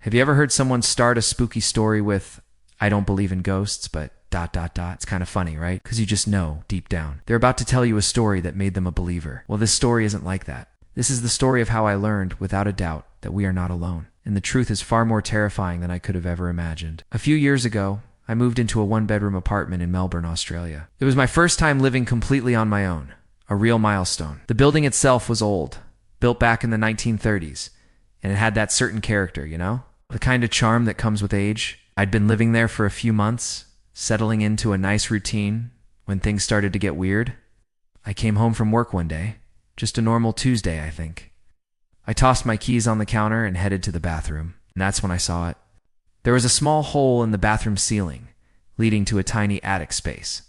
Have you ever heard someone start a spooky story with, "I don't believe in ghosts, but ... It's kind of funny, right? Because you just know, deep down. They're about to tell you a story that made them a believer. Well, this story isn't like that. This is the story of how I learned, without a doubt, that we are not alone. And the truth is far more terrifying than I could have ever imagined. A few years ago, I moved into a one-bedroom apartment in Melbourne, Australia. It was my first time living completely on my own. A real milestone. The building itself was old, built back in the 1930s, and it had that certain character, you know? The kind of charm that comes with age. I'd been living there for a few months, settling into a nice routine, when things started to get weird. I came home from work one day, just a normal Tuesday, I think. I tossed my keys on the counter and headed to the bathroom, and that's when I saw it. There was a small hole in the bathroom ceiling, leading to a tiny attic space.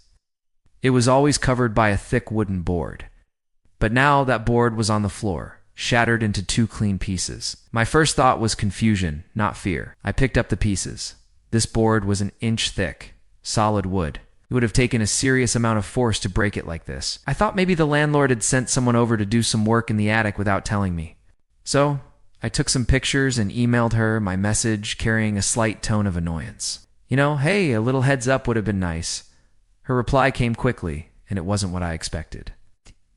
It was always covered by a thick wooden board, but now that board was on the floor, shattered into two clean pieces. My first thought was confusion, not fear. I picked up the pieces. This board was an inch thick, solid wood. It would have taken a serious amount of force to break it like this. I thought maybe the landlord had sent someone over to do some work in the attic without telling me. So, I took some pictures and emailed her my message carrying a slight tone of annoyance. You know, hey, a little heads up would have been nice. Her reply came quickly, and it wasn't what I expected.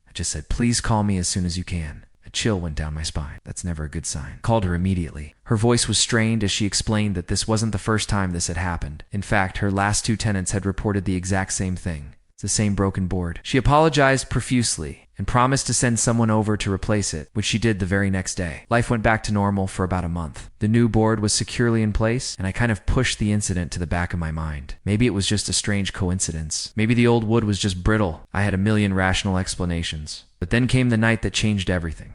I just said, "Please call me as soon as you can." A chill went down my spine. That's never a good sign. Called her immediately. Her voice was strained as she explained that this wasn't the first time this had happened. In fact, her last two tenants had reported the exact same thing. It's the same broken board. She apologized profusely and promised to send someone over to replace it, which she did the very next day. Life went back to normal for about a month. The new board was securely in place, and I kind of pushed the incident to the back of my mind. Maybe it was just a strange coincidence. Maybe the old wood was just brittle. I had a million rational explanations. But then came the night that changed everything.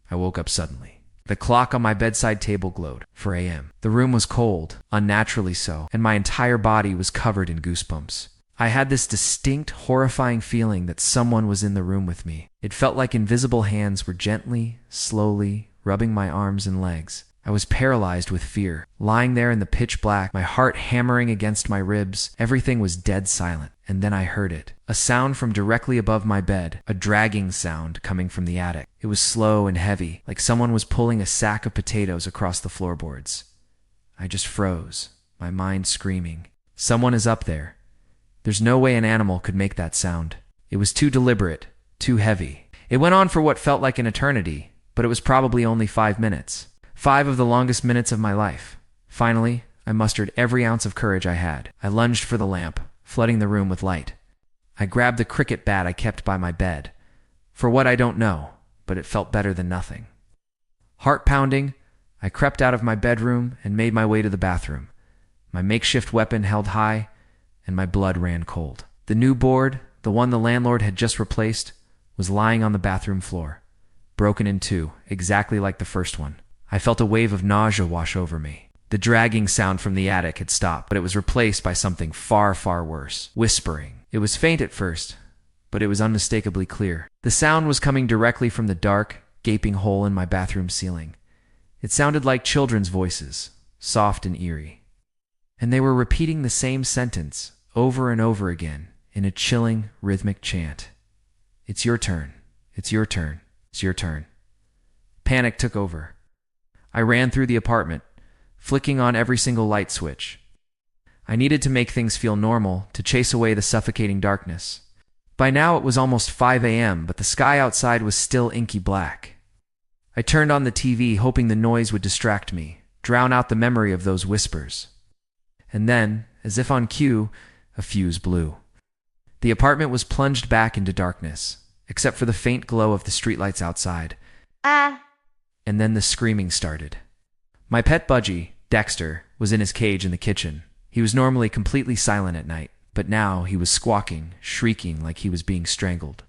I woke up suddenly. The clock on my bedside table glowed. 4 a.m. The room was cold, unnaturally so, and my entire body was covered in goosebumps. I had this distinct, horrifying feeling that someone was in the room with me. It felt like invisible hands were gently, slowly, rubbing my arms and legs. I was paralyzed with fear. Lying there in the pitch black, my heart hammering against my ribs, everything was dead silent. And then I heard it. A sound from directly above my bed, a dragging sound coming from the attic. It was slow and heavy, like someone was pulling a sack of potatoes across the floorboards. I just froze, my mind screaming. Someone is up there. There's no way an animal could make that sound. It was too deliberate, too heavy. It went on for what felt like an eternity, but it was probably only 5 minutes. 5 of the longest minutes of my life. Finally, I mustered every ounce of courage I had. I lunged for the lamp, flooding the room with light. I grabbed the cricket bat I kept by my bed. For what I don't know, but it felt better than nothing. Heart pounding, I crept out of my bedroom and made my way to the bathroom. My makeshift weapon held high, and my blood ran cold. The new board, the one the landlord had just replaced, was lying on the bathroom floor, broken in two, exactly like the first one. I felt a wave of nausea wash over me. The dragging sound from the attic had stopped, but it was replaced by something far, far worse. Whispering. It was faint at first, but it was unmistakably clear. The sound was coming directly from the dark, gaping hole in my bathroom ceiling. It sounded like children's voices, soft and eerie. And they were repeating the same sentence over and over again in a chilling, rhythmic chant. "It's your turn. It's your turn. It's your turn." Panic took over. I ran through the apartment, flicking on every single light switch. I needed to make things feel normal, to chase away the suffocating darkness. By now it was almost 5 a.m., but the sky outside was still inky black. I turned on the TV, hoping the noise would distract me, drown out the memory of those whispers. And then, as if on cue, a fuse blew. The apartment was plunged back into darkness, except for the faint glow of the streetlights outside. And then the screaming started. My pet budgie, Dexter, was in his cage in the kitchen. He was normally completely silent at night, but now he was squawking, shrieking like he was being strangled.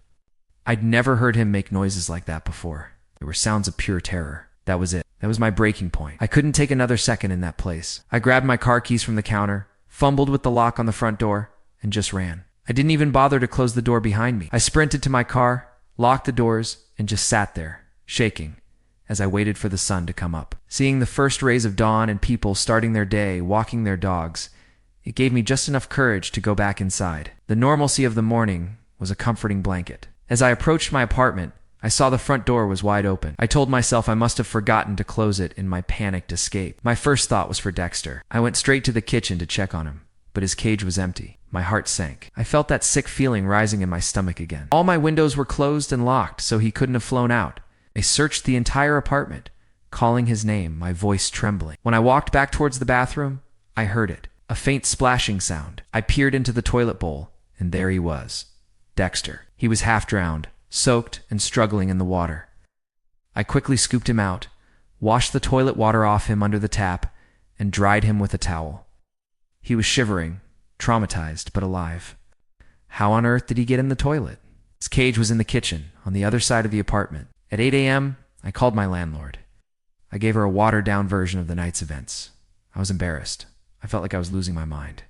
I'd never heard him make noises like that before. They were sounds of pure terror. That was it. That was my breaking point. I couldn't take another second in that place. I grabbed my car keys from the counter, fumbled with the lock on the front door, and just ran. I didn't even bother to close the door behind me. I sprinted to my car, locked the doors, and just sat there, shaking, as I waited for the sun to come up. Seeing the first rays of dawn and people starting their day, walking their dogs, it gave me just enough courage to go back inside. The normalcy of the morning was a comforting blanket. As I approached my apartment, I saw the front door was wide open. I told myself I must have forgotten to close it in my panicked escape. My first thought was for Dexter. I went straight to the kitchen to check on him, but his cage was empty. My heart sank. I felt that sick feeling rising in my stomach again. All my windows were closed and locked, so he couldn't have flown out. I searched the entire apartment, calling his name, my voice trembling. When I walked back towards the bathroom, I heard it, a faint splashing sound. I peered into the toilet bowl, and there he was, Dexter. He was half drowned, soaked and struggling in the water. I quickly scooped him out, washed the toilet water off him under the tap, and dried him with a towel. He was shivering, traumatized, but alive. How on earth did he get in the toilet? His cage was in the kitchen, on the other side of the apartment. At 8 a.m., I called my landlord. I gave her a watered-down version of the night's events. I was embarrassed. I felt like I was losing my mind.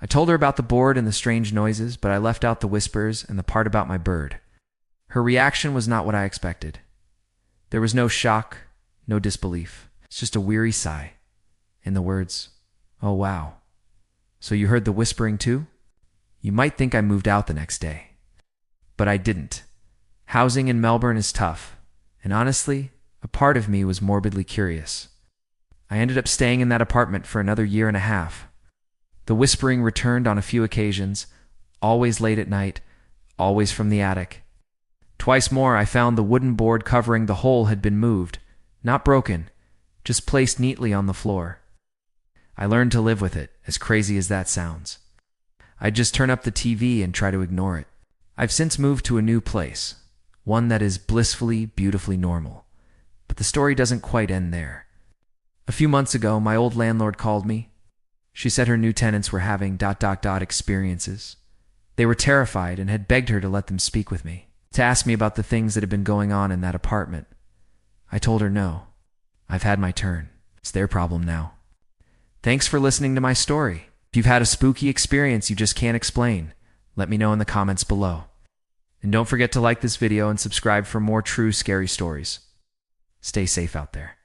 I told her about the board and the strange noises, but I left out the whispers and the part about my bird. Her reaction was not what I expected. There was no shock, no disbelief. It's just a weary sigh. And the words, "Oh wow. So you heard the whispering too?" You might think I moved out the next day. But I didn't. Housing in Melbourne is tough, and honestly, a part of me was morbidly curious. I ended up staying in that apartment for another year and a half. The whispering returned on a few occasions, always late at night, always from the attic. Twice more I found the wooden board covering the hole had been moved, not broken, just placed neatly on the floor. I learned to live with it, as crazy as that sounds. I'd just turn up the TV and try to ignore it. I've since moved to a new place, one that is blissfully, beautifully normal. But the story doesn't quite end there. A few months ago, my old landlord called me. She said her new tenants were having ... experiences. They were terrified and had begged her to let them speak with me, to ask me about the things that had been going on in that apartment. I told her no. I've had my turn. It's their problem now. Thanks for listening to my story. If you've had a spooky experience you just can't explain, let me know in the comments below. And don't forget to like this video and subscribe for more true scary stories. Stay safe out there.